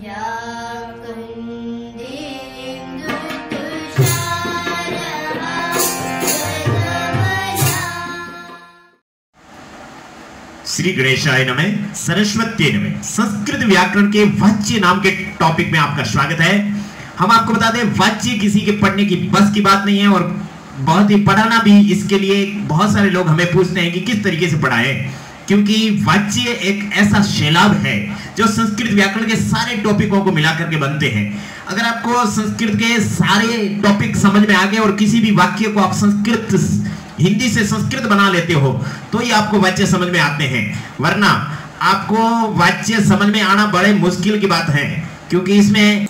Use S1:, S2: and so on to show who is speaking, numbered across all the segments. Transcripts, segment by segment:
S1: श्री गणेशाय नमः, सरस्वती नमः। संस्कृत व्याकरण के वाच्य नाम के टॉपिक में आपका स्वागत है। हम आपको बता दें, वाच्य किसी के पढ़ने की बस की बात नहीं है और बहुत ही पढ़ाना भी। इसके लिए बहुत सारे लोग हमें पूछते हैं कि किस तरीके से पढ़ाएं, क्योंकि वाच्य एक ऐसा शैलाब है जो संस्कृत व्याकरण के सारे टॉपिकों को मिलाकर के बनते हैं। अगर आपको संस्कृत के सारे टॉपिक समझ में आ गए और किसी भी वाक्य को आप हिंदी से संस्कृत बना लेते हो तो ये आपको वाच्य समझ में आते हैं, वरना आपको वाच्य समझ में आना बड़े मुश्किल की बात है। क्योंकि इसमें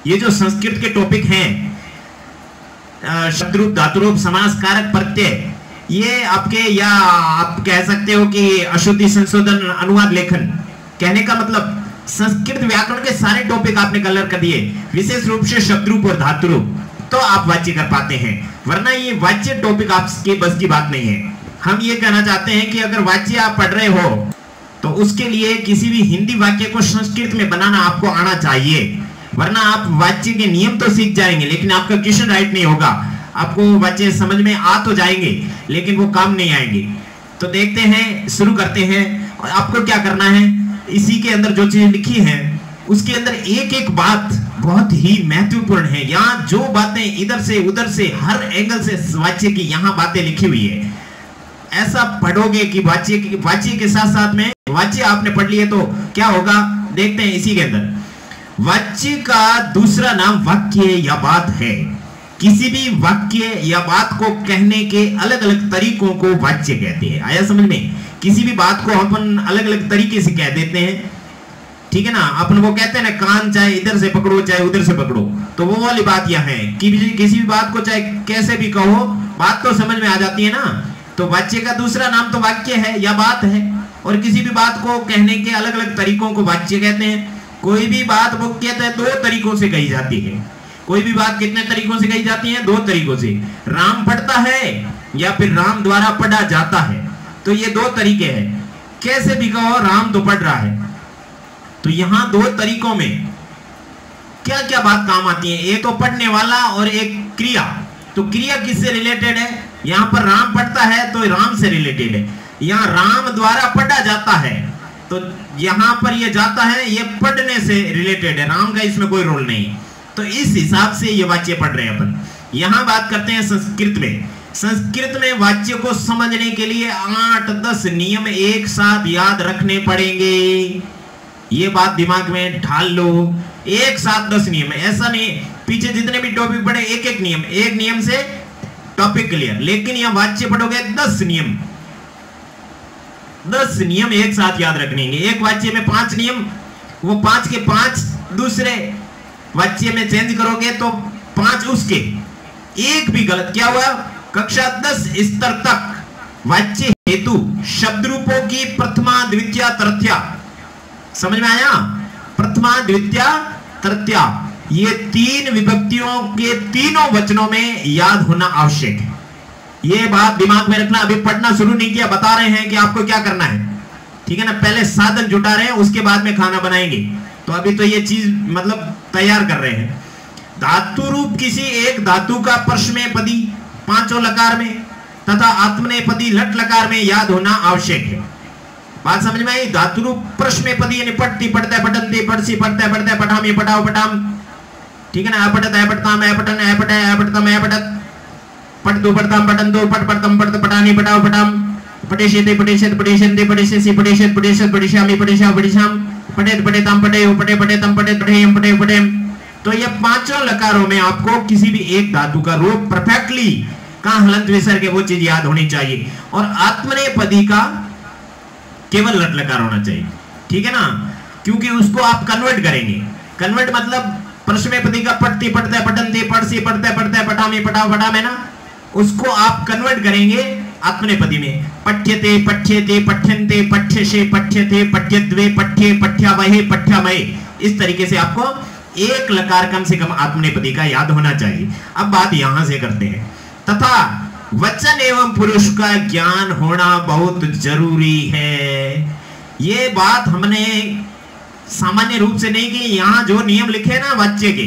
S1: ये जो संस्कृत के टॉपिक हैं, शब्दरूप, धातुरूप, समास, कारक, प्रत्यय, ये आपके, या आप कह सकते हो कि अशुद्धि संशोधन, अनुवाद, लेखन, कहने का मतलब संस्कृत व्याकरण के सारे टॉपिक आपने कलर कर दिए, विशेष रूप से शब्दरूप और धातुरूप, तो आप वाच्य कर पाते हैं, वरना ये वाच्य टॉपिक आपके बस की बात नहीं है। हम ये कहना चाहते हैं कि अगर वाच्य आप पढ़ रहे हो तो उसके लिए किसी भी हिंदी वाक्य को संस्कृत में बनाना आपको आना चाहिए, वरना आप वाच्य के नियम तो सीख जाएंगे लेकिन आपका क्वेश्चन राइट नहीं होगा। आपको वाच्य समझ में आ तो जाएंगे लेकिन वो काम नहीं आएंगे। तो देखते हैं, शुरू करते हैं। और आपको क्या करना है, इसी के अंदर जो चीज लिखी है उसके अंदर एक एक बात बहुत ही महत्वपूर्ण है। यहाँ जो बातें इधर से उधर से हर एंगल से वाच्य की यहाँ बातें लिखी हुई है, ऐसा पढ़ोगे कि वाच्य के साथ साथ में वाच्य आपने पढ़ लिए तो क्या होगा, देखते हैं इसी के अंदर। वाच्य का दूसरा नाम वाक्य या बात है। किसी भी वाक्य या बात को कहने के अलग अलग तरीकों को वाच्य कहते हैं। आया समझ में? किसी भी बात को अपन अलग अलग तरीके से कह देते हैं, ठीक है ना। अपन वो कहते हैं ना, कान चाहे इधर से पकड़ो चाहे उधर से पकड़ो, तो वो वाली बात यह है कि किसी भी बात को चाहे कैसे भी कहो, बात तो समझ में आ जाती है ना। तो वाच्य का दूसरा नाम तो वाक्य है या बात है, और किसी भी बात को कहने के अलग अलग तरीकों को वाच्य कहते हैं। कोई भी बात वो कहते हैं 2 तरीकों से कही जाती है। कोई भी बात कितने तरीकों से कही जाती है? 2 तरीकों से। राम पढ़ता है या फिर राम द्वारा पढ़ा जाता है, तो ये 2 तरीके हैं। कैसे भी कहो, राम तो पढ़ रहा है। तो यहां 2 तरीकों में क्या क्या बात काम आती है? एक तो पढ़ने वाला और एक क्रिया। तो क्रिया किससे रिलेटेड है? यहां पर राम पढ़ता है तो राम से रिलेटेड है। यहां राम द्वारा पढ़ा जाता है तो यहां पर ये जाता है, ये पढ़ने से रिलेटेड है, राम का इसमें कोई रोल नहीं। तो इस हिसाब से ये वाच्य पढ़ रहे हैं अपन। यहां बात करते हैं संस्कृत में। संस्कृत में वाच्य को समझने के लिए 8-10 नियम एक साथ याद रखने पड़ेंगे। ये बात दिमाग में ढाल लो, एक साथ 10 नियम है। ऐसा नहीं पीछे जितने भी टॉपिक पढ़े एक नियम से टॉपिक क्लियर, लेकिन यहां वाच्य पढ़ोगे 10 नियम। 10 नियम एक साथ याद रखने। एक वाच्य में 5 नियम, वो 5 के 5 दूसरे वाच्य में चेंज करोगे तो 5 उसके। एक भी गलत क्या हुआ? कक्षा 10 स्तर तक वाच्य हेतु शब्द रूपों की प्रथमा, द्वितीय, तृतीया, समझ में आया? प्रथमा, द्वितीय, तृतीया, ये 3 विभक्तियों के तीनों वचनों में याद होना आवश्यक है। ये बात दिमाग में रखना। अभी पढ़ना शुरू नहीं किया, बता रहे हैं कि आपको क्या करना है, ठीक है ना। पहले साधन जुटा रहे हैं, उसके बाद में खाना बनाएंगे। तो अभी तो ये चीज मतलब तैयार कर रहे हैं। धातु रूप किसी एक धातु का परस्मैपदी 5 लकार में तथा आत्मनेपदी लट लकार में याद होना आवश्यक है। बात समझ में आई? धातु रूप परस्मैपदी यानी पढ़ती, पढ़ता, पढ़ती, पढ़सी, पढ़ता, पढ़ता, पठाम, ये पढ़ाओ, पठाम, ठीक है ना। अपढ़त, अपढ़ताम, अपढ़न, अपढ़, अपढ़तम, अपढ़त, पढ़तु, पढ़ताम, पढ़ंतु, पढ़, पढ़तम, पढ़त, पठानी, पढ़ाओ, पठाम, पठेशेते, पठेशेत, पठेशन्ते, पठेशेसि, पठेशेत, पठेशत, पठेशामि, पठेशाव, पठेशाम, पठेत, पठेताम, पठेयो, पठे, पठेतम, पठेत, पठेयम, पठेय, पठेम। तो ये 5 लकारों में आपको किसी भी एक धातु का रूप परफेक्टली कहां हलंत विसर्ग वो चीज याद होनी चाहिए। और आत्मनेपदी का केवल लट लकार होना चाहिए, ठीक है ना, क्योंकि उसको आप कन्वर्ट करेंगे। कन्वर्ट मतलब परस्मैपदी का पढ़ती, पढ़ते, पढ़नते, पढ़सी, पढ़ते, पढ़ते, पठामी, पठाव, पठाम है ना, उसको आप कन्वर्ट करेंगे आत्मनेपदी में। पठ्यते, पठ्यते, पठ्यन्ते, पठ्यसे, पठ्यते, पठ्यद्वे, पठ्ये, पठ्यावहे, पठ्यामहे। इस तरीके से आपको एक लकार कम से कम आत्मनेपदी का याद होना चाहिए। अब बात यहां से करते हैं। तथा वचन एवं पुरुष का ज्ञान होना बहुत जरूरी है। ये बात हमने सामान्य रूप से नहीं कि यहाँ जो नियम लिखे ना वाच्य के,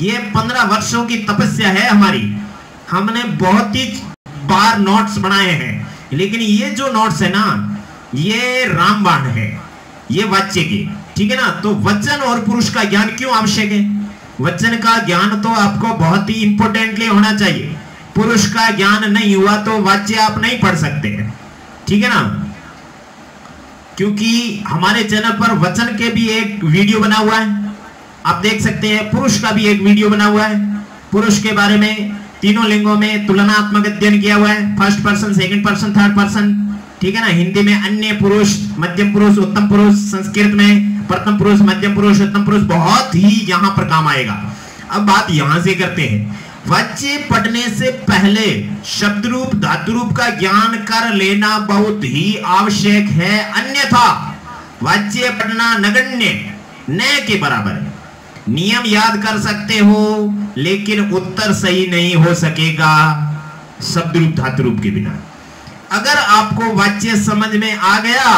S1: ये 15 वर्षों की तपस्या है हमारी। हमने बहुत ही बार नोट्स बनाए हैं, लेकिन ये जो नोट्स है ना, ये रामबाण है, ये वाच्य के, ठीक है ना। तो वचन और पुरुष का ज्ञान क्यों आवश्यक है? वचन का ज्ञान तो आपको बहुत ही इंपोर्टेंटली होना चाहिए। पुरुष का ज्ञान नहीं हुआ तो वाच्य आप नहीं पढ़ सकते हैं, ठीक है ना। क्योंकि हमारे चैनल पर वचन के भी एक वीडियो बना हुआ है, आप देख सकते हैं। पुरुष का भी एक वीडियो बना हुआ है, पुरुष के बारे में तीनों लिंगों में तुलनात्मक अध्ययन किया हुआ है, first person, second person, third person, ठीक है ना। हिंदी में अन्य पुरुष, मध्यम पुरुष, उत्तम पुरुष, संस्कृत में प्रथम पुरुष, मध्यम पुरुष, उत्तम पुरुष, बहुत ही यहां पर काम आएगा। अब बात यहां से करते हैं, वाच्य पढ़ने से पहले शब्द रूप, धातु रूप का ज्ञान कर लेना बहुत ही आवश्यक है, अन्यथा वाच्य पढ़ना नगण्य, न के बराबर है। नियम याद कर सकते हो, लेकिन उत्तर सही नहीं हो सकेगा शब्द रूप, धातु रूप के बिना। अगर आपको वाच्य समझ में आ गया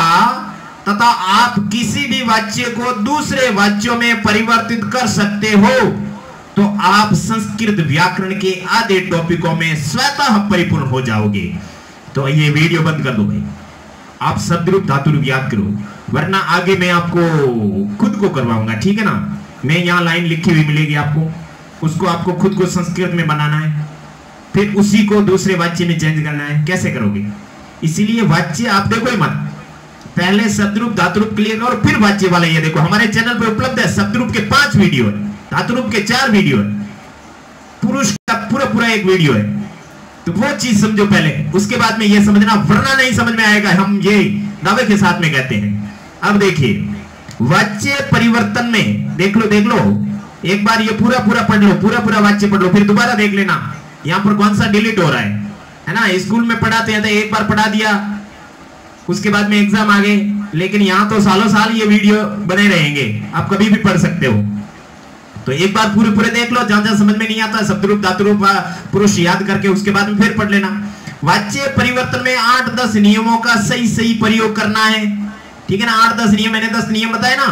S1: तथा आप किसी भी वाच्य को दूसरे वाच्यों में परिवर्तित कर सकते हो, तो आप संस्कृत व्याकरण के आधे टॉपिकों में स्वतः परिपूर्ण हो जाओगे। तो ये वीडियो बंद कर दो भाई, आप शब्द रूप, धातु रूप याद करो, वरना आगे मैं आपको खुद को करवाऊंगा, ठीक है ना। मैं यहाँ लाइन लिखी हुई मिलेगी आपको, उसको आपको खुद को संस्कृत में बनाना है, फिर उसी को दूसरे वाच्य में चेंज करना है। कैसे करोगे? इसीलिए वाच्य आप देखो ही मत, पहले शब्द रूप, धातु रूप क्लियर करो, फिर वाच्य वाला ये देखो। हमारे चैनल पे उपलब्ध है शब्द रूप के 5 वीडियो है, धातु रूप के 4 वीडियो है, पुरुष का पूरा एक वीडियो है। तो वो चीज समझो पहले, उसके बाद में ये समझना, वरना नहीं समझ में आएगा। हम ये दावे के साथ में कहते हैं। अब देखिए, वाच्य परिवर्तन में देख लो, एक बार ये पूरा पढ़ लो, पूरा वाच्य पढ़ लो, फिर दोबारा देख लेना यहाँ पर कौन सा डिलीट हो रहा है ना। स्कूल में पढ़ाते हैं तो एक बार पढ़ा दिया, उसके बाद में एग्जाम आ गए, लेकिन यहाँ तो सालों साल ये वीडियो बने रहेंगे, आप कभी भी पढ़ सकते हो। तो एक बार पूरे देख लो, जहां समझ में नहीं आता शब्द रूप, धातु रूप, पुरुष याद करके उसके बाद में फिर पढ़ लेना। वाच्य परिवर्तन में 8-10 नियमों का सही प्रयोग करना है, ठीक है ना। 8-10 नियम, मैंने 10 नियम बताए ना,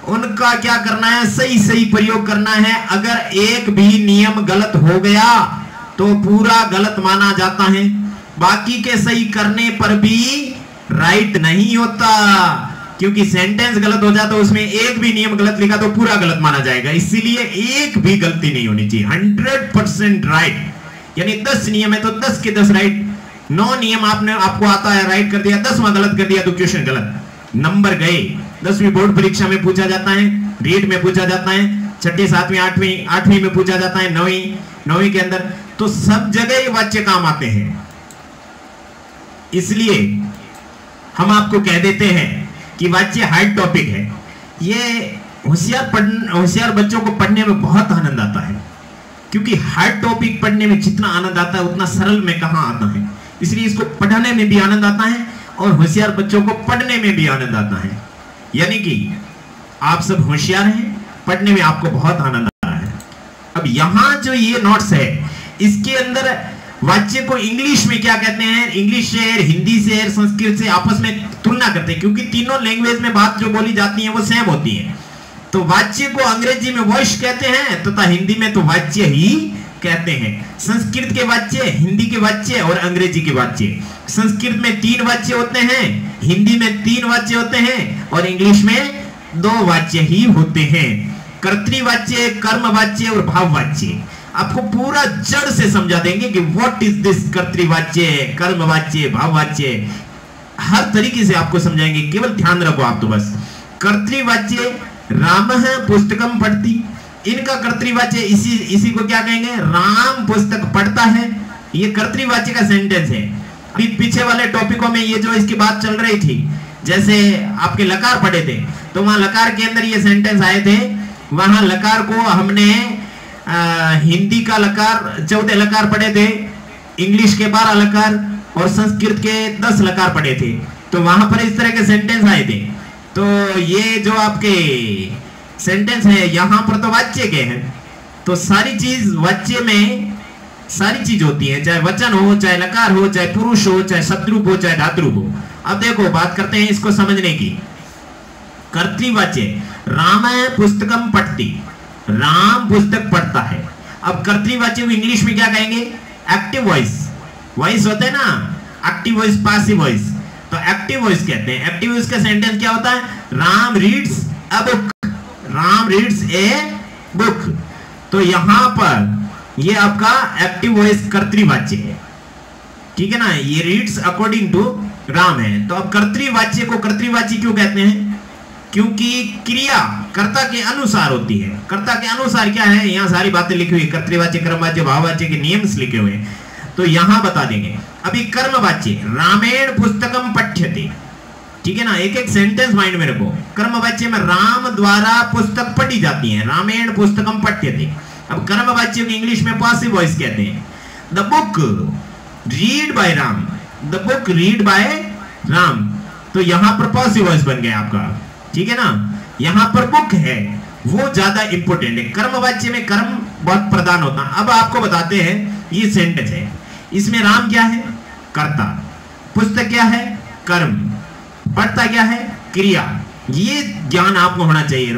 S1: उनका क्या करना है? सही प्रयोग करना है। अगर एक भी नियम गलत हो गया तो पूरा गलत माना जाता है, बाकी के सही करने पर भी राइट नहीं होता, क्योंकि सेंटेंस गलत हो जाता है, उसमें एक भी नियम गलत लिखा तो पूरा गलत माना जाएगा। इसीलिए एक भी गलती नहीं होनी चाहिए, 100% राइट। यानी 10 नियम है तो 10 के 10 राइट। 9 नियम आपको आता है, राइट कर दिया, 10वां गलत कर दिया तो क्वेश्चन गलत, नंबर गए। 10वीं बोर्ड परीक्षा में पूछा जाता है, रीट में पूछा जाता है, 6ठी, 7वीं, 8वीं में पूछा जाता है, 9वीं के अंदर, तो सब जगह ये वाच्य काम आते हैं। इसलिए हम आपको कह देते हैं कि वाच्य हार्ड टॉपिक है। ये होशियार बच्चों को पढ़ने में बहुत आनंद आता है, क्योंकि हार्ड टॉपिक पढ़ने में जितना आनंद आता है उतना सरल में कहां आता है। इसलिए इसको पढ़ने में भी आनंद आता है और होशियार बच्चों को पढ़ने में भी आनंद आता है। यानी कि आप सब होशियार हैं, पढ़ने में आपको बहुत आनंद आ रहा है। अब यहां जो ये नोट्स है, इसके अंदर वाच्य को इंग्लिश में क्या कहते हैं? इंग्लिश से, हिंदी से, संस्कृत से आपस में तुलना करते हैं, क्योंकि तीनों लैंग्वेज में बात जो बोली जाती है वो सेम होती है। तो वाच्य को अंग्रेजी में वॉइस कहते हैं तथा हिंदी में तो वाच्य ही कहते हैं। संस्कृत के वाच्य, हिंदी के वाच्य और अंग्रेजी के वाच्य। संस्कृत में 3 वाच्य होते हैं, हिंदी में 3 वाच्य होते हैं और इंग्लिश में 2 वाच्य ही होते हैं। कर्तृवाच्य, कर्मवाच्य और भाववाच्य। आपको पूरा जड़ से समझा देंगे कि व्हाट इज दिस कर्तृवाच्य, कर्मवाच्य, भाववाच्य, हर तरीके से आपको समझाएंगे। केवल ध्यान रखो आप तो बस। कर्तृवाच्य, राम है पुस्तकम पढ़ती, इनका कर्तृवाच्य इसी को क्या कहेंगे? राम पुस्तक पढ़ता है। ये कर्तृवाच्य का सेंटेंस है। अभी पीछे वाले टॉपिकों में ये जो इसकी बात चल रही थी, जैसे आपके लकार पढ़े थे, तो वहां लकार के अंदर ये सेंटेंस आए थे। वहां लकार को हमने हिंदी का लकार 14 लकार पढ़े थे, इंग्लिश के 12 लकार और संस्कृत के 10 लकार पढ़े थे। तो वहां पर इस तरह के सेंटेंस आए थे। तो ये जो आपके सेंटेंस है यहाँ पर तो वाच्य के हैं। तो सारी चीज वाच्य में सारी चीज होती है, चाहे वचन हो, चाहे लकार हो, चाहे पुरुष हो, चाहे शब्द रूप हो, चाहे धातु रूप हो। अब देखो बात करते हैं इसको समझने की। कर्तृवाच्य राम पुस्तकम पठति, राम पुस्तक पढ़ता है। अब कर्तृवाच्य को इंग्लिश में क्या कहेंगे? Active voice. वॉइस होता है ना, एक्टिव वॉइस, पासिव वॉइस, तो एक्टिव वॉइस कहते हैं। एक्टिव वॉइस का सेंटेंस क्या होता है? Ram reads a book, Ram reads a book. तो यहां पर ये आपका एक्टिव वॉइस कर्तृवाच्य है, ठीक है ना, ये रीड्स अकॉर्डिंग टू राम है। तो अब कर्तृवाच्य को कर्तृवाच्य क्यों कहते हैं? क्योंकि क्रिया कर्ता के अनुसार होती है। कर्ता के अनुसार क्या है, यहां सारी बातें लिखी हुई, कर्तृवाच्य, क्रमवाच्य, भाववाच्य के नियम्स लिखे हुए हैं, तो यहां बता देंगे। अभी कर्मवाच्य रामेण पुस्तकम पठ्यते, ठीक है ना, एक एक सेंटेंस माइंड में रखो। कर्मवाच्य में राम द्वारा पुस्तक पढ़ी जाती है, रामेण पुस्तकम पठ्यते। अब कर्मवाच्य को इंग्लिश में पासिव वॉइस कहते हैं। The book read by Ram, the book read by Ram, तो यहां पर पॉसिव वॉइस बन गया आपका, ठीक है ना। यहां पर बुक है वो ज्यादा इंपॉर्टेंट है। कर्मवाच्य में कर्म बहुत प्रधान होता है। अब आपको बताते हैं, ये सेंटेंस है, इसमें राम क्या है? कर्ता, पुस्तक क्या है? कर्म, पढ़ता क्या है? क्रिया। ये ज्ञान आपको होना चाहिए।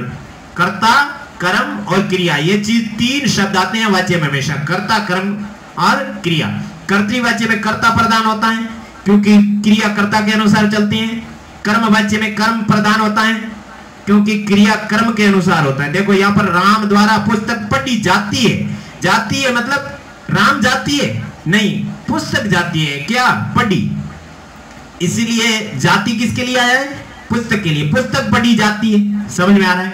S1: कर्ता, कर्म और क्रिया, ये चीज तीन शब्द आते हैं वाच्य में हमेशा, कर्ता, कर्म और क्रिया। कर्तृवाच्य में कर्ता प्रधान होता है क्योंकि क्रिया कर्ता के अनुसार चलती है। कर्मवाच्य में कर्म प्रधान होता है क्योंकि क्रिया कर्म के अनुसार होता है। देखो यहाँ पर राम द्वारा पुस्तक पढ़ी जाती है, जाती है मतलब राम जाती है नहीं, पुस्तक जाती है, क्या? पढ़ी। इसीलिए जाति किसके लिए आया है? पुस्तक के लिए। पुस्तक पढ़ी जाती है, समझ में आ रहा है?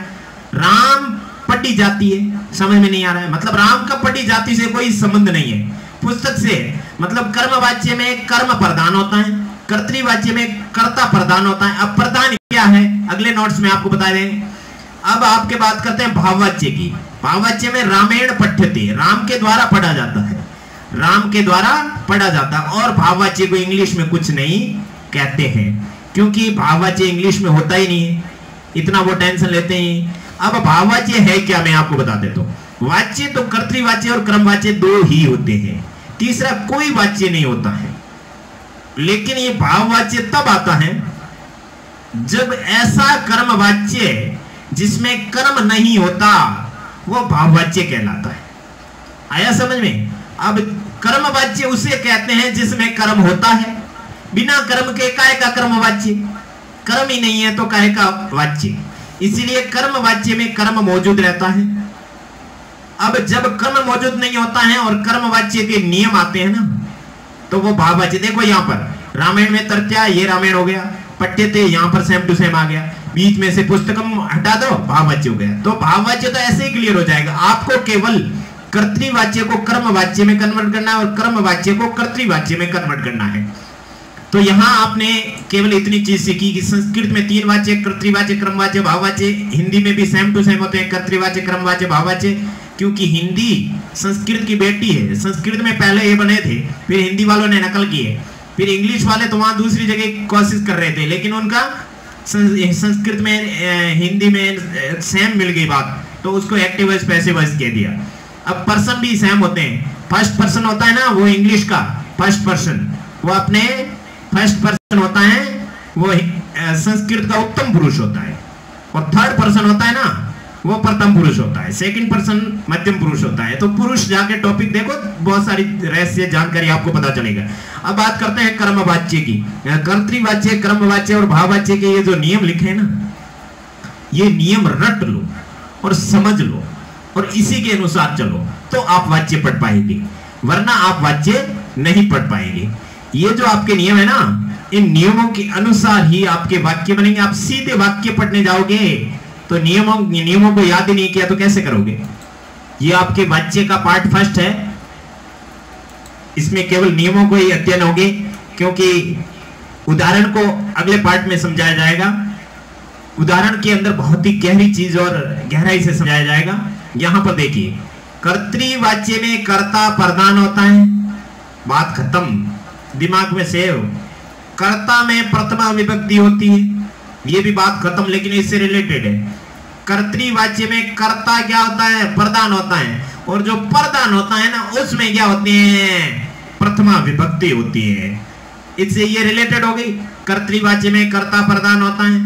S1: राम पढ़ी जाती है, समझ में नहीं आ रहा है? मतलब राम का पढ़ी जाति से कोई संबंध नहीं है, पुस्तक से। मतलब कर्मवाच्य में कर्म प्रधान होता है, कर्तृवाच्य में कर्ता प्रधान होता है। अब प्रधान क्या है अगले नोट्स में आपको बता दें। अब आपके बात करते हैं भाववाच्य की। भाववाच्य में रामेण पठ्यते, राम के द्वारा पढ़ा जाता है, राम के द्वारा पढ़ा जाता है। और भाववाच्य को इंग्लिश में कुछ नहीं कहते हैं क्योंकि भाववाच्य इंग्लिश में होता ही नहीं है, इतना वो टेंशन लेते हैं। अब भाववाच्य है क्या, मैं आपको बता देता हूं। वाच्य तो कर्तृवाच्य और क्रमवाच्य दो ही होते हैं, तीसरा कोई वाच्य नहीं होता है। लेकिन ये भाववाच्य तब आता है जब ऐसा कर्मवाच्य जिसमें कर्म नहीं होता वो भाववाच्य कहलाता है। आया समझ में? अब कर्मवाच्य उसे कहते हैं जिसमें कर्म होता है, बिना कर्म के काहे का कर्मवाच्य? कर्म ही नहीं है तो काहे का वाच्य? इसीलिए कर्मवाच्य में कर्म मौजूद रहता है। अब जब कर्म मौजूद नहीं होता है और कर्मवाच्य के नियम आते हैं ना, तो वो भाववाच्य। देखो यहाँ पर रामायण में तर्त्या, ये रामायण हो गया, पठ्यते यहाँ पर सेम टू सेम आ गया, बीच में से पुस्तकम हटा दो, भाववाच्य हो गया। तो भाववाच्य तो ऐसे ही क्लियर हो जाएगा। आपको केवल कर्तृवाच्य को कर्मवाच्य में कन्वर्ट करना है और कर्मवाच्य को कर्तृवाच्य में कन्वर्ट करना है। तो यहाँ आपने केवल इतनी चीज सीखी कि संस्कृत में तीन वाच्य, कर्तृवाच्य, क्रमवाच्य, भाववाच्य। हिंदी में भी सेम टू सेम होते हैं, कर्तृवाच्य, क्रमवाच्य, भाववाच्य, क्योंकि हिंदी संस्कृत की बेटी है। संस्कृत में पहले ये बने थे, फिर हिंदी वालों ने नकल किए, फिर इंग्लिश वाले तो वहां दूसरी जगह कोशिश कर रहे थे, लेकिन उनका संस्कृत में हिंदी में सेम मिल गई बात, तो उसको एक्टिव वॉइस पैसिव वॉइस कह दिया। अब पर्सन भी सेम होते हैं। फर्स्ट पर्सन होता है ना वो इंग्लिश का फर्स्ट पर्सन, वो अपने फर्स्ट पर्सन होता है, वो संस्कृत का उत्तम पुरुष होता है। और थर्ड पर्सन होता है ना वो प्रथम पुरुष होता है, सेकंड पर्सन मध्यम पुरुष होता है। तो पुरुष जाके टॉपिक देखो, बहुत सारी रहस्य जानकारी आपको पता चलेगा। अब बात करते हैं कर्मवाच्य की। कर्तृवाच्य, क्रमवाच्य और भाववाच्य के ये जो नियम लिखे हैं ना, ये नियम रट लो और समझ लो और इसी के अनुसार चलो, तो आप वाच्य पढ़ पाएंगे, वरना आप वाच्य नहीं पढ़ पाएंगे। ये जो आपके नियम है ना, इन नियमों के अनुसार ही आपके वाक्य बनेंगे। आप सीधे वाक्य पढ़ने जाओगे तो नियमों को याद ही नहीं किया तो कैसे करोगे? ये आपके वाच्य का पार्ट फर्स्ट है, इसमें केवल नियमों को ही अध्ययन होगे, क्योंकि उदाहरण को अगले पार्ट में समझाया जाएगा। उदाहरण के अंदर बहुत ही गहरी चीज और गहराई से समझाया जाएगा। यहां पर देखिए, कर्तृवाच्य में कर्ता प्रधान होता है, बात खत्म, दिमाग में सेव। कर्ता में प्रथमा विभक्ति होती है, ये भी बात खत्म, लेकिन इससे रिलेटेड है। कर्तृवाच्य में कर्ता क्या होता है? प्रधान होता है, और जो प्रधान होता है ना उसमें क्या होती है? प्रथमा विभक्ति होती है। इससे ये रिलेटेड हो गई। कर्तृवाच्य में कर्ता प्रधान होता है,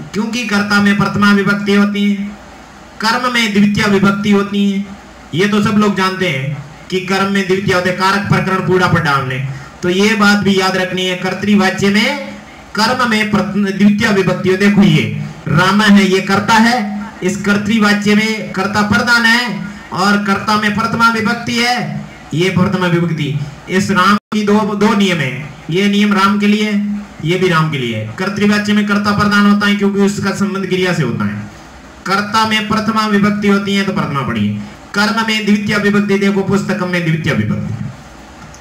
S1: क्योंकि कर्ता में प्रथमा विभक्ति होती है, कर्म में द्वितीय विभक्ति होती है। ये तो सब लोग जानते हैं कि कर्म में द्वितीय होते, कारक प्रकरण पूरा पढ़ा हमने, तो ये बात भी याद रखनी है। कर्तृवाच्य में कर्म में द्वितीय विभक्ति हो। देखो ये राम है, ये कर्ता है, इस कर्तृवाच्य में कर्ता प्रधान है और कर्ता में प्रथमा विभक्ति है, ये प्रथमा विभक्ति। इस राम की दो नियम है, ये नियम राम के लिए, ये भी राम के लिए। कर्तृवाच्य में कर्ता प्रधान होता है क्योंकि उसका संबंध क्रिया से होता है। कर्ता में प्रथमा विभक्ति होती है तो प्रथमा पढ़िए। कर्म में द्वितीय विभक्ति, देखो पुस्तकम में द्वितीय विभक्ति।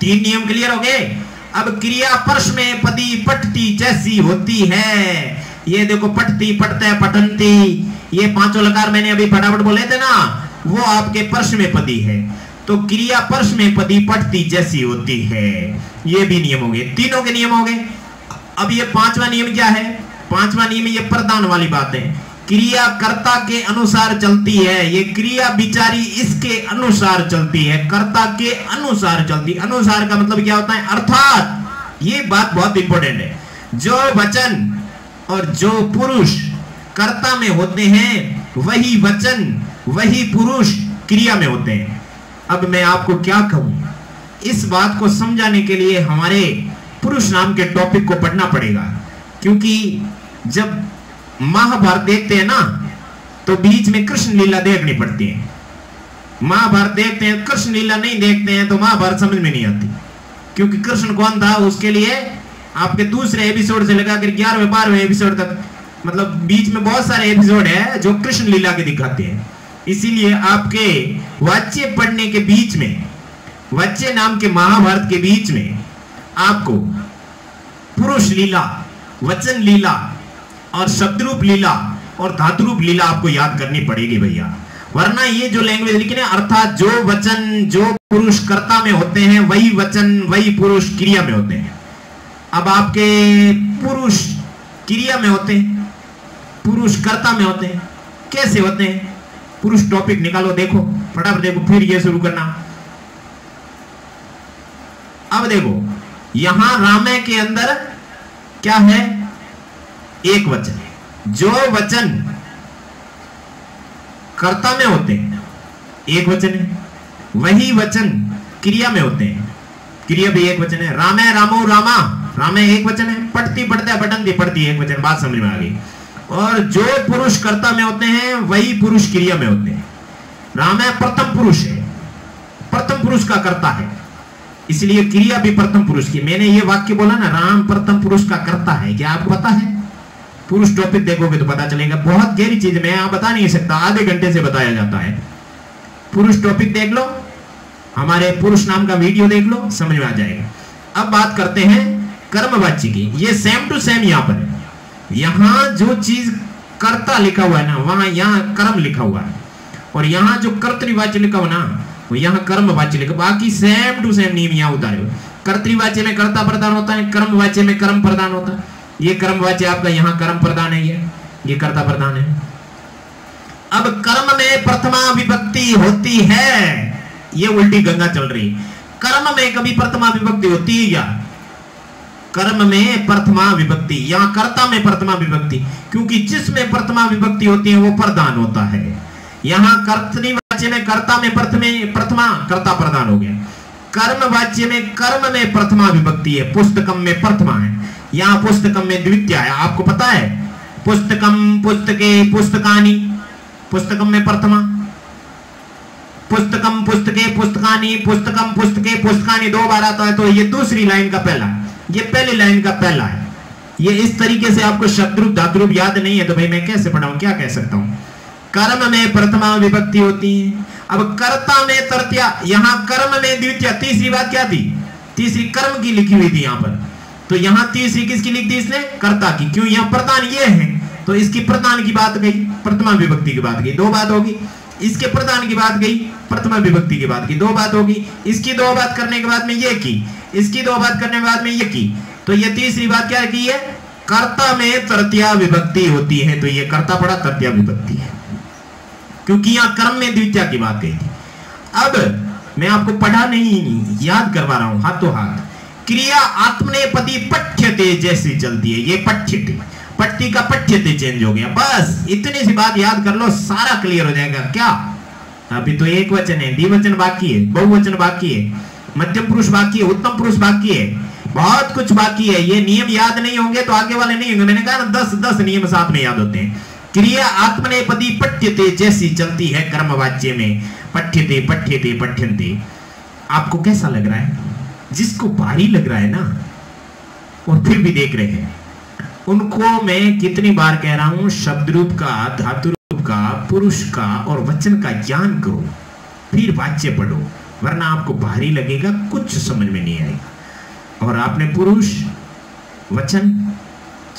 S1: 3 नियम क्लियर हो गए। अब क्रिया परस में पदी पठती जैसी होती है, ये देखो पठती, पठते, पठंती, ये 5 लकार मैंने अभी फटाफट बोले थे ना, वो आपके परस में पदी है। तो क्रिया परस में पदी पठती जैसी होती है, ये भी नियम हो गए, तीनों के नियम हो गए। अब ये 5वां नियम क्या है? 5वां नियम ये प्रधान वाली बात है। क्रिया कर्ता के अनुसार चलती है, ये क्रिया बिचारी इसके अनुसार चलती है, कर्ता के अनुसार चलती। अनुसार का मतलब क्या होता है? अर्थात, ये बात बहुत इंपॉर्टेंट है। जो वचन और जो पुरुष कर्ता में होते हैं, वही वचन वही पुरुष क्रिया में होते हैं। अब मैं आपको क्या कहूं, इस बात को समझाने के लिए हमारे पुरुष नाम के टॉपिक को पढ़ना पड़ेगा, क्योंकि जब महाभारत देखते हैं ना तो बीच में कृष्ण लीला देखनी पड़ती है। महाभारत देखते हैं, कृष्ण लीला नहीं देखते हैं तो महाभारत समझ में नहीं आती, क्योंकि कृष्ण कौन था उसके लिए आपके दूसरे एपिसोड से लगाकर 11वें 12वें एपिसोड तक, मतलब बीच में बहुत सारे एपिसोड है जो कृष्ण लीला के दिखाते हैं। इसीलिए आपके वाच्य पढ़ने के बीच में, वाच्य नाम के महाभारत के बीच में आपको पुरुष लीला, वचन लीला और शब्दरूप लीला और धातुरूप लीला आपको याद करनी पड़ेगी भैया, वरना ये जो लैंग्वेज लिखी है, अर्थात जो वचन जो पुरुष कर्ता में होते हैं, वही वचन वही पुरुष क्रिया में होते हैं। अब आपके पुरुष क्रिया में होते हैं, पुरुष कर्ता में होते हैं, कैसे होते हैं? पुरुष टॉपिक निकालो, देखो फटाफट देखो, फिर ये शुरू करना। अब देखो यहां रामे के अंदर क्या है? एक वचन है। जो वचन कर्ता में होते हैं एक वचन है, वही वचन क्रिया में होते हैं, क्रिया भी एक वचन है। रामे रामो रामा, रामे एक वचन है, पढ़ती पढ़ते पठंती पढ़ती एक वचन, बात समझ में आ गई। और जो पुरुष कर्ता में होते हैं वही पुरुष क्रिया में होते हैं। रामे प्रथम पुरुष है, प्रथम पुरुष का कर्ता है, इसलिए क्रिया भी प्रथम पुरुष की। मैंने ये वाक्य बोला ना, राम प्रथम पुरुष का कर्ता है, क्या आपको पता है? पुरुष टॉपिक देखोगे तो पता चलेगा। बहुत गहरी चीज मैं यहां बता नहीं सकता, आधे घंटे से बताया जाता है। पुरुष टॉपिक देख लो, हमारे पुरुष नाम का वीडियो देख लो, समझ में आ जाएगा। अब बात करते हैं कर्मवाच्य की। ये सेम टू सेम यहां पर है। यहां जो चीज कर्ता लिखा हुआ है ना, वहां यहां कर्म लिखा हुआ है, और यहां जो कर्तृवाच्य लिखा हुआ ना, वो यहां कर्मवाच्य लिखा। बाकी सेम टू सेम नियम यहां उतारे हुए। कर्तृवाच्य में कर्ता प्रधान होता है, कर्मवाच्य में कर्म प्रधान होता है। ये कर्मवाच्य आपका यहां कर्म प्रधान है, ये कर्ता प्रधान है। अब कर्म में प्रथमा विभक्ति होती है, ये उल्टी गंगा चल रही। कर्म में कभी प्रथमा विभक्ति होती है क्या? कर्म में प्रथमा विभक्ति, यहां कर्ता में प्रथमा विभक्ति, क्योंकि जिसमें प्रथमा विभक्ति होती है वो प्रधान होता है। यहां कर्तृवाच्य में कर्ता में प्रथमा, कर्ता प्रधान हो गया। कर्मवाच्य में कर्म में प्रथमा विभक्ति है, पुस्तकम में प्रथमा है, यहां पुस्तकम में द्वितीय है। आपको पता है पुस्तकम, पुस्तके, पुस्तकानि, पुस्तकम में प्रथमा, पुस्तकम, पुस्तके, पुस्तकानि, पुस्तकम, पुस्तके, पुस्तकानि 2 बार आता है, तो ये दूसरी लाइन का पहला, ये पहली लाइन का पहला है। ये इस तरीके से आपको शब्दरूप धातुरूप याद नहीं है तो भाई मैं कैसे पढ़ाऊं, क्या कह सकता हूं? कर्म में प्रथमा विभक्ति होती है। अब कर्ता में तृतीया, यहां कर्म में द्वितीय। तीसरी बात क्या थी? तीसरी कर्म की लिखी हुई थी यहां पर, तो यहां तीसरी किसकी लिख दी इसने? कर्ता की। क्यों? यहां प्रधान ये है तो इसकी प्रधान की बात गई, प्रथमा विभक्ति की बात गई, 2 बात होगी। इसके प्रधान की बात गई, प्रथमा विभक्ति की बात की, 2 बात होगी। इसकी 2 बात करने के बाद में ये की, इसकी 2 बात करने के बाद में ये की, तो ये तीसरी बात क्या की है? कर्ता में तृतीया विभक्ति होती है, तो ये कर्ता पड़ा तृतीया विभक्ति है, क्योंकि यहां कर्म में द्वितीय की बात कही थी। अब मैं आपको पढ़ा नहीं, याद करवा रहा हूं, हाथों हाथ। क्रिया आत्मनेपदी पठ्यते जैसी चलती है, ये पठ्यते। पट्टी का पठ्यते चेंज हो गया। बस इतनी सी बात याद कर लो, सारा क्लियर हो जाएगा। क्या अभी तो एक वचन है, द्विवचन बाकी है, बहुवचन बाकी है, मध्यम पुरुष बाकी है, उत्तम पुरुष बाकी है, बहुत कुछ बाकी है। ये नियम याद नहीं होंगे तो आगे वाले नहीं होंगे। मैंने कहा ना 10 नियम साथ में याद होते हैं। क्रिया आत्मनेपदी पठ्यते जैसी चलती है कर्मवाच्य में, पठ्यते पठ्यते पठ्यन्ते। आपको कैसा लग रहा है? जिसको भारी लग रहा है ना और फिर भी देख रहे हैं, उनको मैं कितनी बार कह रहा हूं, शब्द रूप का, धातु रूप का, पुरुष का और वचन का ज्ञान करो, फिर वाच्य पढ़ो, वरना आपको भारी लगेगा, कुछ समझ में नहीं आएगा। और आपने पुरुष, वचन,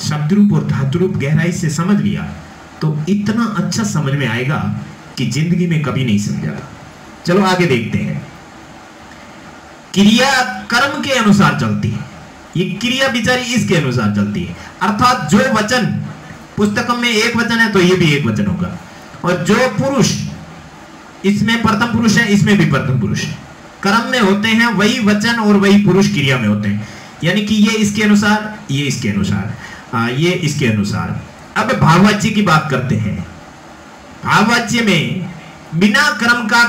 S1: शब्द रूप और धातु रूप गहराई से समझ लिया तो इतना अच्छा समझ में आएगा कि जिंदगी में कभी नहीं समझा। चलो आगे देखते हैं। क्रिया कर्म के अनुसार चलती है, ये क्रिया बिचारी इसके अनुसार चलती है। अर्थात जो वचन पुस्तक में एक वचन है तो ये भी एक वचन होगा, और जो पुरुष इसमें प्रथम पुरुष है, इसमें भी प्रथम पुरुष है। कर्म में होते हैं वही वचन और वही पुरुष क्रिया में होते हैं, यानी कि ये इसके अनुसार, ये इसके अनुसार, ये इसके अनुसार। अब भाववाच्य की बात करते हैं। भाववाच्य में बिना कर्म का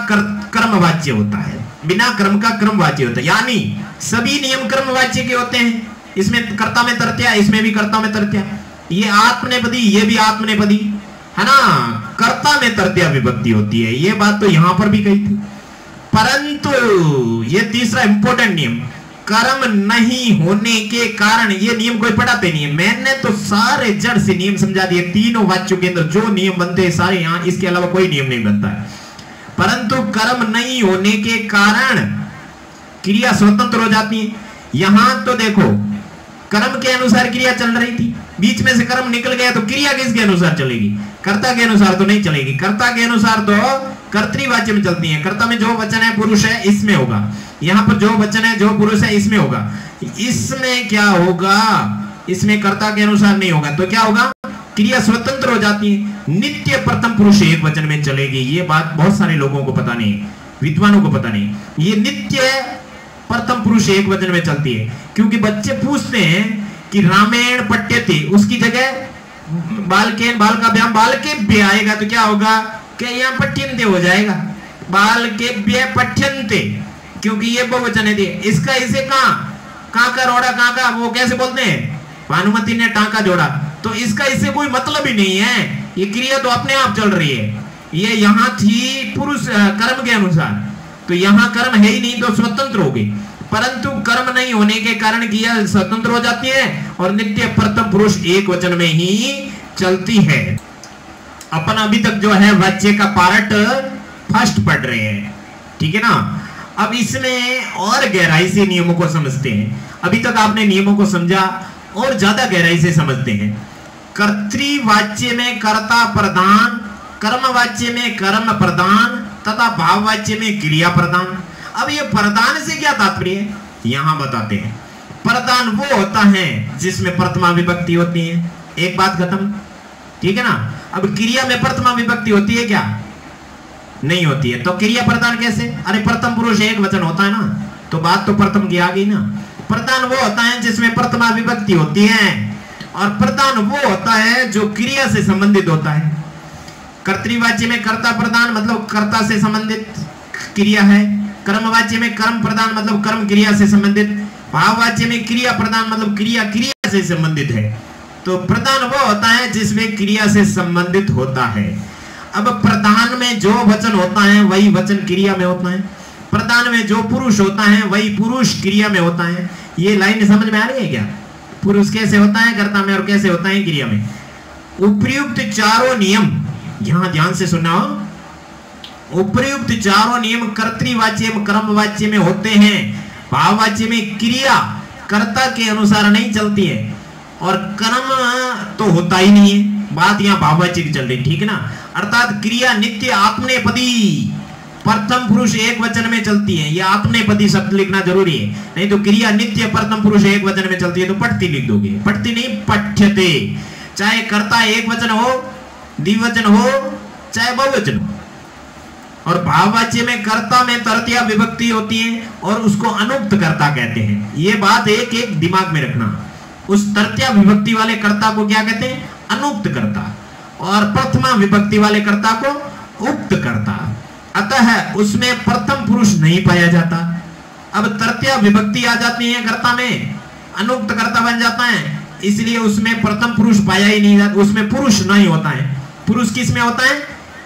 S1: कर्मवाच्य होता है, बिना कर्म का कर्मवाच्य होता है, यानी सभी नियम कर्मवाच्य के होते हैं। इसमें कर्ता में तृतीया, इसमें भी कर्ता में तृतीया, ये आत्मनेपदी, ये भी आत्मनेपदी है ना, कर्ता में तृतीया विभक्ति होती है। ये बात तो यहां पर भी कही थी। परंतु ये तीसरा इंपॉर्टेंट नियम, कर्म नहीं होने के कारण, ये नियम कोई पढ़ाते नहीं है। मैंने तो सारे जड़ से नियम समझा दिए। तीनों वाच्यों के अंदर जो नियम बनते हैं सारे यहां, इसके अलावा कोई नियम नहीं बनता है। परंतु कर्म नहीं होने के कारण क्रिया स्वतंत्र हो जाती है। यहां तो देखो, कर्म के अनुसार क्रिया चल रही थी, बीच में से कर्म निकल गया तो क्रिया किसके अनुसार चलेगी? कर्ता के अनुसार तो नहीं चलेगी। कर्ता के अनुसार तो कर्तृवाच्य में चलती है। कर्ता में जो वचन है पुरुष है, इसमें होगा। यहां पर जो वचन है, जो पुरुष है, इसमें होगा। इसमें क्या होगा? इसमें कर्ता के अनुसार नहीं होगा, तो क्या होगा? क्रिया स्वतंत्र हो जाती है। नित्य प्रथम पुरुष एक वचन में चलेगी। ये बात बहुत सारे लोगों को पता नहीं, विद्वानों को पता नहीं। ये नित्य प्रथम पुरुष एक वचन में चलती है, क्योंकि बच्चे पूछते हैं कि रामायण पठ्यते, उसकी जगह बालकेन, बाल का व्यायाम बालकेभ्य आएगा तो क्या होगा? कि यहाँ पठ्यन्ते हो जाएगा, बालकेभ्य पठ्यन्ते, क्योंकि ये बहुवचन है। इसका इसे कहाँ का रोड़ा, कहाँ का, वो कैसे बोलते हैं? भानुमति ने टांका जोड़ा, तो इसका इससे कोई मतलब ही नहीं है। ये क्रिया तो अपने आप चल रही है। ये यहाँ थी पुरुष कर्म के अनुसार, तो यहाँ कर्म है ही नहीं तो स्वतंत्र हो गई। परंतु कर्म नहीं होने के कारण क्रिया स्वतंत्र हो जाती है और नित्य प्रथम पुरुष एक वचन में ही चलती है। अपन अभी तक जो है वाच्य का पार्ट फर्स्ट पढ़ रहे हैं, ठीक है ना। अब इसमें और गहराई से नियमों को समझते हैं। अभी तक आपने नियमों को समझा और ज्यादा गहराई से समझते हैं। कर्तृवाच्य में कर्ता प्रधान, कर्मवाच्य में कर्म प्रधान तथा भाववाच्य में क्रिया प्रधान। अब ये प्रधान से क्या तात्पर्य है यहां बताते हैं। प्रधान वो होता है जिसमें प्रथमा विभक्ति होती है। एक बात खत्म, ठीक है ना। अब क्रिया में प्रथमा विभक्ति होती है क्या? नहीं होती है। तो क्रिया प्रधान कैसे? अरे प्रथम पुरुष एक वचन होता है ना, तो बात तो प्रथम की आ गई ना। प्रधान वो होता है जिसमें प्रथमा विभक्ति होती है, और प्रधान वो होता है जो क्रिया से संबंधित होता है। कर्तृवाच्य में कर्ता प्रधान मतलब कर्ता से संबंधित क्रिया है। कर्मवाच्य में कर्म प्रधान मतलब कर्म क्रिया से संबंधित। भाववाच्य में क्रिया प्रधान मतलब क्रिया क्रिया से संबंधित है। तो प्रधान वो होता है जिसमें क्रिया से संबंधित होता है। अब प्रधान में जो वचन होता है वही वचन क्रिया में होता है। प्रधान में जो पुरुष होता है वही पुरुष क्रिया में होता है। ये लाइन समझ में आ रही है क्या? पुरुष कैसे होता है कर्ता में और कैसे होता है क्रिया में। उपयुक्त चारों नियम यहां ध्यान से सुनना हो। उपयुक्त चारों नियम कर्तृवाच्य एवं कर्मवाच्य में होते हैं। भाववाच्य में क्रिया कर्ता के अनुसार नहीं चलती है और कर्म तो होता ही नहीं है। बात यहाँ भाववाच्य की चल रही, ठीक है ना। अर्थात क्रिया नित्य आत्मनेपदी प्रथम पुरुष एक वचन में चलती है। यह आत्मनेपदी शब्द लिखना जरूरी है, नहीं तो क्रिया नित्य प्रथम पुरुष एक वचन में चलती है तो पठती लिख दोगे। पठती नहीं, पठ्यते। चाहे कर्ता एक वचन हो, द्विवचन हो, चाहे बहुवचन हो। और भाववाच्य में कर्ता में तृतीया विभक्ति होती है और उसको अनुक्त कर्ता कहते हैं। ये बात एक एक दिमाग में रखना। उस तृतीया विभक्ति वाले कर्ता को क्या कहते हैं? अनुक्त कर्ता। और प्रथमा विभक्ति वाले कर्ता को उक्त कर्ता। अतः उसमें प्रथम पुरुष नहीं पाया जाता। अब तृतीया विभक्ति आ जाती है कर्ता में, अनुक्त कर्ता बन जाता है, इसलिए उसमें प्रथम पुरुष पाया ही नहीं जाता, उसमें पुरुष नहीं होता है। पुरुष किस में होता है?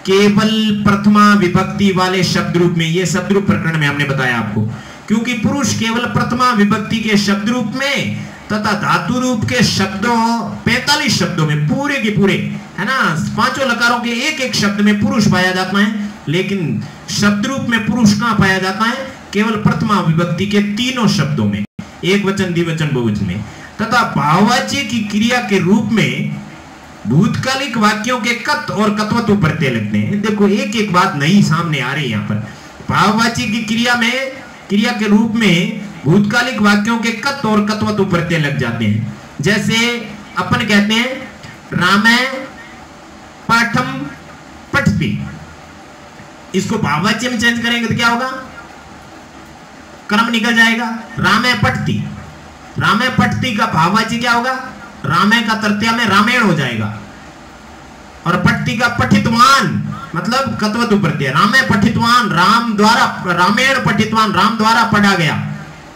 S1: केवल प्रथमा विभक्ति वाले शब्द रूप में। ये शब्द रूप प्रकरण में हमने बताया आपको, क्योंकि पुरुष केवल प्रथमा विभक्ति के शब्द रूप में तथा धातु रूप के शब्दों 45 शब्दों में पूरे के पूरे, है ना, पांचों लकारों के एक एक शब्द में पुरुष पाया जाता है। लेकिन शब्द रूप में पुरुष कहां पाया जाता है? केवल प्रथमा विभक्ति के तीनों शब्दों में, एक वचन, द्विवचन, बहुवचन में। तथा भाववाच्य की क्रिया के रूप में भूतकालिक वाक्यों के कत और कत्वतु प्रत्यय लगते हैं। देखो एक एक बात नई सामने आ रही है यहाँ पर। भाववाच्य की क्रिया में, क्रिया के रूप में भूतकालिक वाक्यों के कत और कत्वतु प्रत्यय लग जाते हैं। जैसे अपन कहते हैं रामे पाठम पठति, इसको भाववाच्य में चेंज करेंगे तो क्या होगा? क्रम निकल जाएगा। रामे पठति, रामे पठति का भाववाच्य क्या होगा? रामे का तृतीया में रामेण हो जाएगा, और पठति का पठितवान मतलब कत्वतु प्रत्यय। रामे पठितवान, राम द्वारा, रामेण पठितवान, राम द्वारा पढ़ा गया।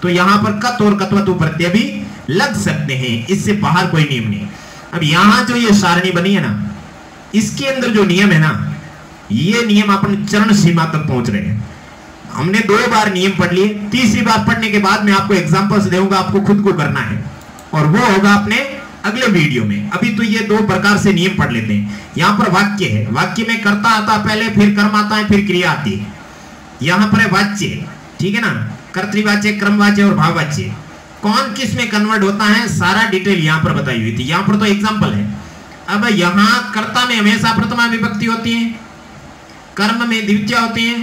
S1: तो यहां पर कत और कत्वतु प्रत्यय भी लग सकते हैं, इससे बाहर कोई नियम नहीं। अब यहां जो ये सारणी बनी है ना, इसके अंदर जो नियम है ना, ये नियम अपन चरण सीमा तक पहुंच रहे हैं। हमने 2 बार नियम पढ़ लिए, तीसरी बार पढ़ने के बाद मैं आपको एग्जांपल्स दूंगा, आपको खुद को करना है, और वो होगा अपने अगले वीडियो में। अभी तो ये 2 प्रकार से नियम पढ़ लेते हैं। यहां पर वाक्य है, वाक्य में कर्ता आता है पहले, फिर कर्म आता है, फिर क्रिया आती है। यहां पर है वाच्य, ठीक है ना, कर्तृवाच्य, क्रमवाच्य और भाववाच्य। कौन किस में कन्वर्ट होता है सारा डिटेल यहां पर बताई हुई थी। यहां पर तो एग्जांपल है। अब यहां कर्ता में हमेशा प्रथमा विभक्ति होती है, कर्म में द्वितीया होती है,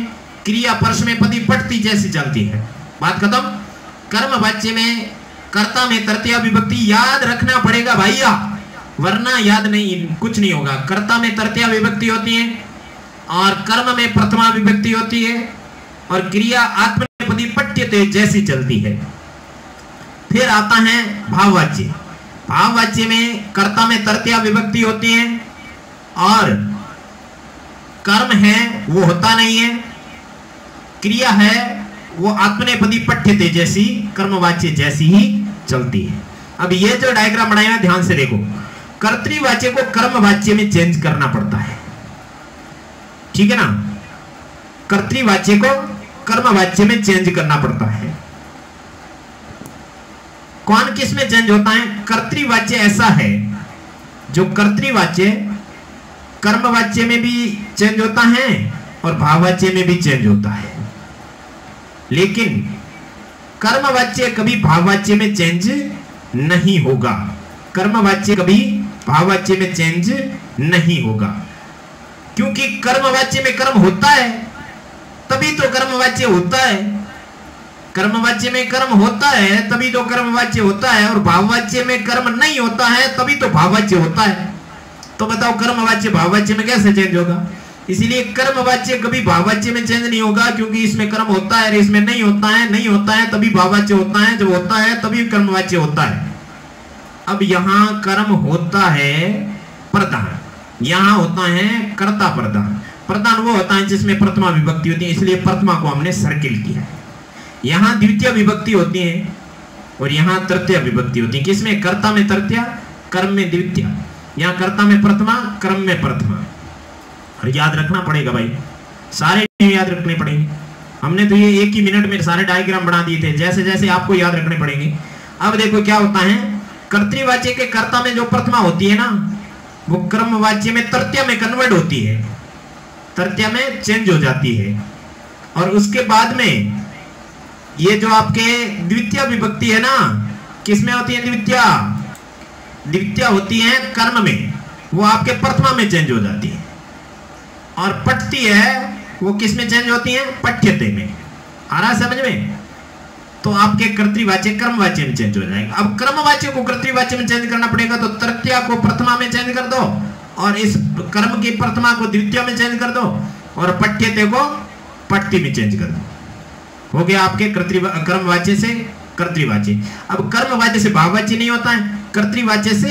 S1: क्रिया परस में पति पठति जैसी चलती है। बात खत्म। कर्म वाच्य में कर्ता में तृतीया विभक्ति याद रखना पड़ेगा भैया, वरना याद नहीं, कुछ नहीं होगा। कर्ता में तृतीया विभक्ति होती है, और कर्म में प्रथमा विभक्ति होती है, और क्रिया आत्मनेपदी पठ्यते जैसी चलती है। फिर आता है भाववाच्य। भाववाच्य में कर्ता में तृतीया विभक्ति होती है, और कर्म है वो होता नहीं है, क्रिया है वो आत्मनेपदी पठ्यते जैसी, कर्मवाच्य जैसी ही चलती है। अब ये जो डायग्राम बनाया है ध्यान से देखो, कर्तृवाच्य को कर्मवाच्य में चेंज करना पड़ता है, ठीक है ना। कर्तृवाच्य को कर्मवाच्य में चेंज करना पड़ता है। कौन किस में चेंज होता है? कर्तृवाच्य ऐसा है जो कर्तृवाच्य कर्मवाच्य में भी चेंज होता है और भाववाच्य में भी चेंज होता है, लेकिन कर्मवाच्य कभी भाववाच्य में चेंज नहीं होगा। कर्मवाच्य कभी भाववाच्य में चेंज नहीं होगा, क्योंकि कर्मवाच्य में कर्म होता है तभी तो कर्मवाच्य होता है। कर्मवाच्य में कर्म होता है तभी तो कर्मवाच्य होता है, और भाववाच्य में कर्म नहीं होता है तभी तो भाववाच्य होता है। तो बताओ कर्मवाच्य भाववाच्य में कैसे चेंज होगा? इसीलिए कर्मवाच्य कभी भाववाच्य में चेंज नहीं होगा, क्योंकि इसमें कर्म होता है, इसमें नहीं होता है, नहीं होता है तभी भाववाच्य होता है, जब होता है तभी कर्मवाच्य होता है। अब यहां कर्म होता है प्रधान, यहां होता है कर्ता प्रधान। प्रधान वो होता है जिसमें प्रथमा विभक्ति होती है, इसलिए प्रथमा को हमने सर्किल किया। यहां द्वितीय विभक्ति होती है और यहां तृतीय विभक्ति होती है। किसमें? कर्ता में तृतीया, कर्म में द्वितीय। यहां कर्ता में प्रथमा, कर्म में प्रथमा। और याद रखना पड़ेगा भाई, सारे याद रखने पड़ेंगे। हमने तो ये 1 ही मिनट में सारे डायग्राम बना दिए थे, जैसे जैसे आपको याद रखने पड़ेंगे। अब देखो क्या होता है, कर्तृवाच्य के कर्ता में जो प्रथमा होती है ना, वो क्रमवाच्य में तृतीया में कन्वर्ट होती है, तृतीया में चेंज हो जाती है। और उसके बाद में ये जो आपके द्वितीय विभक्ति है ना, किसमें होती है? द्वितीय, द्वितीय होती है कर्म में, वो आपके प्रथमा में चेंज हो जाती है। और पठती है वो किस में चेंज होती है? पठ्यते में। आ रहा समझ में? तो आपके कर्तृवाच्य कर्मवाच्य में चेंज हो जाएगा। अब कर्मवाच्य को कर्तृवाच्य में चेंज करना पड़ेगा, तो तृतीया को प्रथमा में चेंज कर दो, और इस कर्म की प्रथमा को द्वितीय में चेंज कर दो, और पठ्यते को पठती में चेंज कर दो। हो गया आपके कर्मवाच्य से कर्तृवाच्य। अब कर्मवाच्य से भाववाच्य नहीं होता है, कर्तृवाच्य से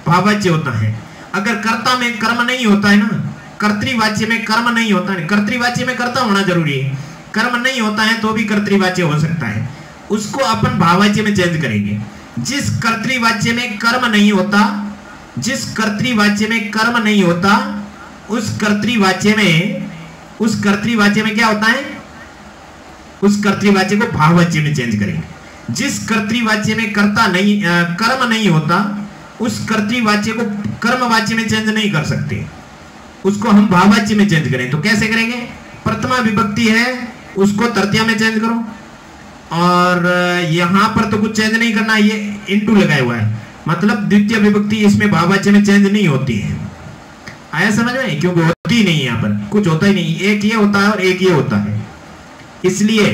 S1: भाववाच्य होता है। अगर कर्ता में कर्म नहीं होता है ना, कर्तृवाच्य में कर्म नहीं होता है, कर्तृवाच्य में कर्ता होना जरूरी है, कर्म नहीं होता है तो भी कर्तृवाच्य हो सकता है, उसको अपन भाववाच्य में चेंज करेंगे। जिस कर्तृवाच्य में कर्म नहीं होता, जिस कर्तृवाच्य में कर्म नहीं होता, उस कर्तृवाच्य में क्या होता है, उस कर्तृवाच्य को भाववाच्य में चेंज करेंगे। जिस कर्तृवाच्य में कर्ता नहीं कर्म नहीं होता, उस कर्तृवाच्य को कर्मवाच्य में चेंज नहीं कर सकते, उसको हम भाववाच्य में चेंज करें। तो कैसे करेंगे? प्रथमा विभक्ति है उसको तृतीया में चेंज करो, और यहां पर तो कुछ चेंज नहीं करना, ये इनटू लगाया हुआ है, मतलब द्वितीय विभक्ति इसमें भाववाच्य में चेंज नहीं होती है। आया समझ में? क्योंकि होती नहीं, यहां पर कुछ होता ही नहीं, एक ये होता है और एक ये होता है। इसलिए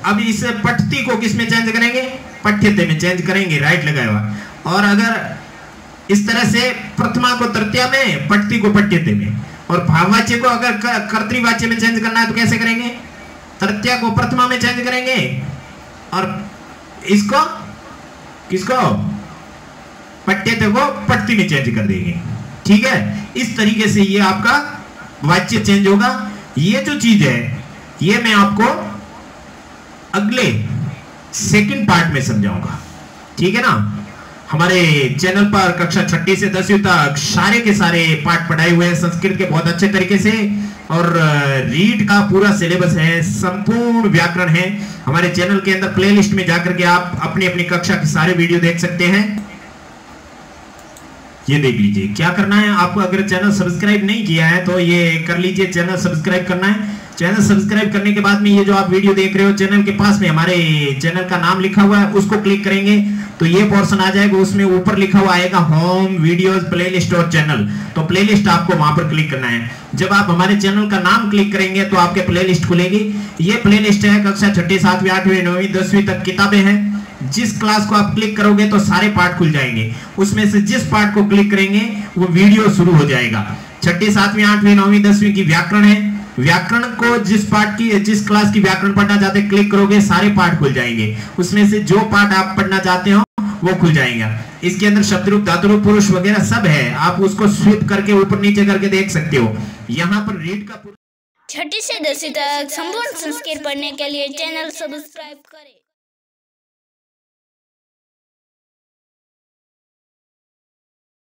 S1: अब इस पठती को किस में चेंज करेंगे? पठ्यते में चेंज करेंगे, राइट लगाया हुआ। और अगर इस तरह से प्रथमा को तृतीया में, पठती को पठ्यते में, और भाववाच्य को अगर कर्तृवाच्य में चेंज करना है तो कैसे करेंगे? तृतीया को प्रथमा में चेंज करेंगे और इसको किसको? पठ्यते को पठ्ती में चेंज कर देंगे। ठीक है, इस तरीके से ये आपका वाच्य चेंज होगा। ये जो चीज है ये मैं आपको अगले सेकंड पार्ट में समझाऊंगा, ठीक है ना। हमारे चैनल पर कक्षा 6 से 10वीं तक सारे के सारे पाठ पढ़ाए हुए हैं संस्कृत के बहुत अच्छे तरीके से, और रीड का पूरा सिलेबस है, संपूर्ण व्याकरण है। हमारे चैनल के अंदर प्लेलिस्ट में जाकर के आप अपनी अपनी कक्षा के सारे वीडियो देख सकते हैं। ये देख लीजिए, क्या करना है आपको, अगर चैनल सब्सक्राइब नहीं किया है तो ये कर लीजिए, चैनल सब्सक्राइब करना है। चैनल सब्सक्राइब करने के बाद में ये जो आप वीडियो देख रहे हो, चैनल के पास में हमारे चैनल का नाम लिखा हुआ है, उसको क्लिक करेंगे तो ये पोर्शन आ जाएगा, उसमें ऊपर लिखा हुआ आएगा होम, वीडियोस, प्लेलिस्ट और चैनल। तो प्लेलिस्ट आपको वहां पर क्लिक करना है। जब आप हमारे चैनल का नाम क्लिक करेंगे तो आपके प्लेलिस्ट खुलेगी। ये प्लेलिस्ट है कक्षा 6, 7, 8, 9, 10वीं तक किताबें हैं। जिस क्लास को आप क्लिक करोगे तो सारे पाठ खुल जाएंगे, उसमें से जिस पाठ को क्लिक करेंगे वो वीडियो शुरू हो जाएगा। 6, 7, 8, 9, 10वीं की व्याकरण है, व्याकरण को जिस पाठ की, जिस क्लास की व्याकरण पढ़ना चाहते हैं क्लिक करोगे सारे पाठ खुल जाएंगे, उसमें से जो पाठ आप पढ़ना चाहते हो वो खुल जाएगा। इसके अंदर शब्दरूप, धातुरूप, पुरुष वगैरह सब है, आप उसको स्विप करके ऊपर नीचे करके देख सकते हो। यहाँ पर रीड का
S2: 6 से 10 तक संपूर्ण संस्कृत पढ़ने के लिए चैनल सब्सक्राइब करें।